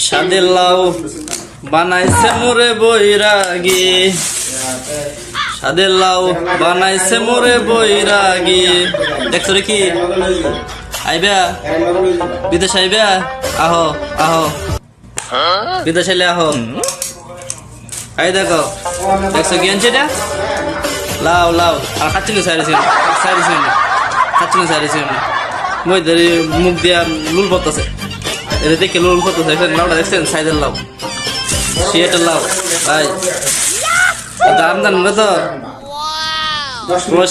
সাদের লাউ বানাইছে মোরে বৈরাগী, সাদের লাউ বানাইছে মোরে বৈরাগী। দেখছো রে কি আইবা বিদেশ আইবা, আহো আহো বিদেশ আইলে আহো। আই দেখো দেখছো কি আনছে এটা, লাউ লাউ আর খাচ্ছি না সাইরেছি সাইরেছি খাচ্ছি না সাইরেছি মই ধরে মুখ দিয়া লুল পড়তেছে, এটা দেখে লুল পড়তেছে। লাউটা দেখছেন সাইজের লাউ, সিয়েটের লাউ ভাই দাম দাম না তো।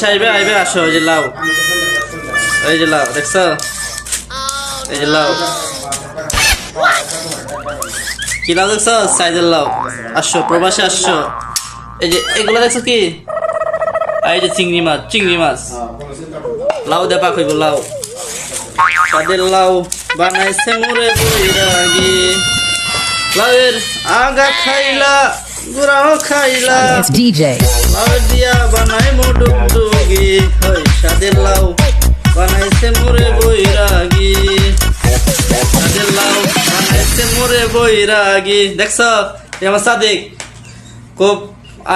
আইবে আইবে আসো, ওই যে লাউ, এই যে লাউ দেখছো, এই যে লাউ কি লাউ দেখছো সাইজের লাউ। আসছো প্রবাসে আসছো, এই যে এগুলো দেখছো কি, এই যে চিংড়ি মাছ, চিংড়ি মাছ লাউ দে পাক হইব লাউ। সাদের লাউ বানাইছে মোরে বৈরাগী, লাউয়ের আগা খাইলা গুড়াও খাইলা, লাউ দিয়া বানাই মুডুগডুগি। হই সাদের লাউ বানাইছে মোরে বৈরাগী, সাদের লাউ বানাইছে মোরে বৈরাগী। দেখছো আমার সাদিক খুব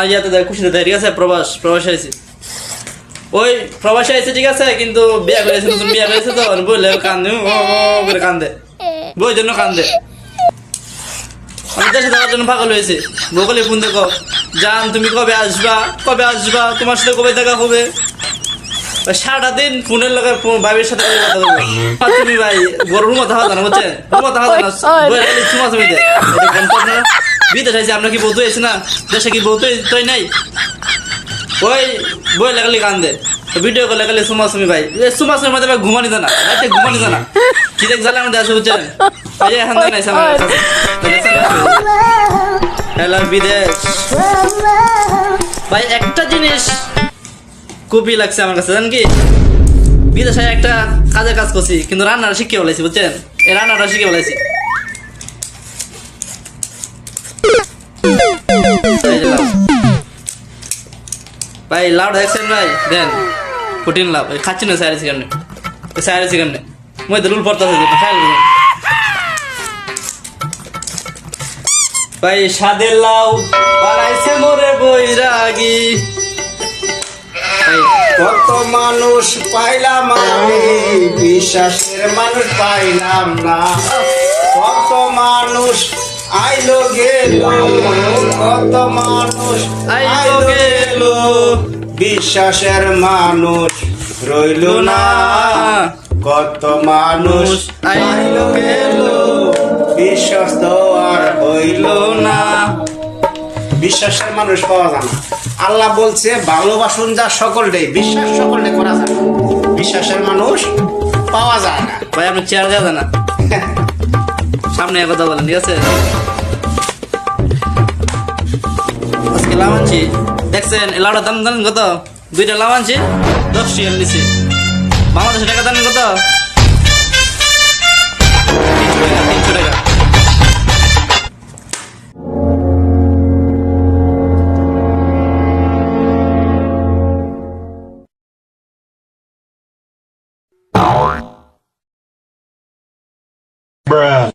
ইয়াতে দেয়, খুশিতে দেয়, ঠিক আছে। প্রবাস আইছি, ওই প্রবাসে আইছে ঠিক আছে, কিন্তু বিয়া করেছে, নতুন বিয়া করেছে তো বললে কান্দে করে কান্দে, বই জন্য কান্দে। আমি দেশে থাকার জন্য পাগল হয়েছে, বকলে ফোন দেখো জান তুমি কবে আসবা, কবে আসবা, তোমার সাথে কবে দেখা হবে। সারাটা দিন ফোনের লগে ভাইয়ের সাথে কথা বলবো। তুমি ভাই গরুর মতো হাওয়া জানা বুঝছেন, মতো হাওয়া জানা চুমা চুমি দেয়। বিদেশ আইছে, আপনার কি বউ হয়েছে না, দেশে কি বউ তুই নাই, ওই বই লাগালি কান্দে, ভিডিও কল লাগালি সুমাসুমি ভাই, সুমাসুমির মধ্যে ভাই ঘুমানি জানা, রাতে ঘুমানি জানা কি দেখ জ্বালা আমাদের আছে বুঝছেন। এই যে এখন নাই আমার হ্যালো বিদেশ ভাই। একটা জিনিস খুবই লাগছে আমার কাছে জান কি, বিদেশে একটা কাজের কাজ করছি, কিন্তু রান্নাটা শিখে বলাইছি বুঝছেন, এই রান্নাটা শিখে বলাইছি। ভাই লাউটা দেখছেন ভাই, দেন কঠিন লাউ খাচ্ছি না সাইরেছি কেমনে, সাইরেছি কেমনে মই তো রুল পড়তেছে খাই ভাই। সাদের লাউ বানাইছে মোরে বৈরাগী, কত মানুষ পাইলাম আমি, বিশ্বাসের মানুষ পাইলাম না। কত মানুষ আইলো গেল, কত মানুষ আইলো গেল, বিশ্বাসের মানুষ রইল না। কত মানুষ আইলো গেল, বিশ্বাস তো আর হইল না। বিশ্বাসের মানুষ পাওয়া যায় না। আল্লাহ বলছে ভালোবাসুন যা সকলটাই, বিশ্বাস সকলটাই করা যায় না, বিশ্বাসের মানুষ পাওয়া যায় না। ভাই আপনি চেয়ার যাবে না, সামনে কথা বলেন ঠিক আছে। আজকে লাউ আনছি দেখছেন, লাউটার দাম জানেন কত, দুইটা লাউ আনছি 10 টাকা নিছি, বাংলাদেশের টাকা জানেন কত, 300 টাকা। Bruh.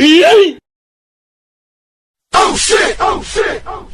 Oh shit! Oh shit! Oh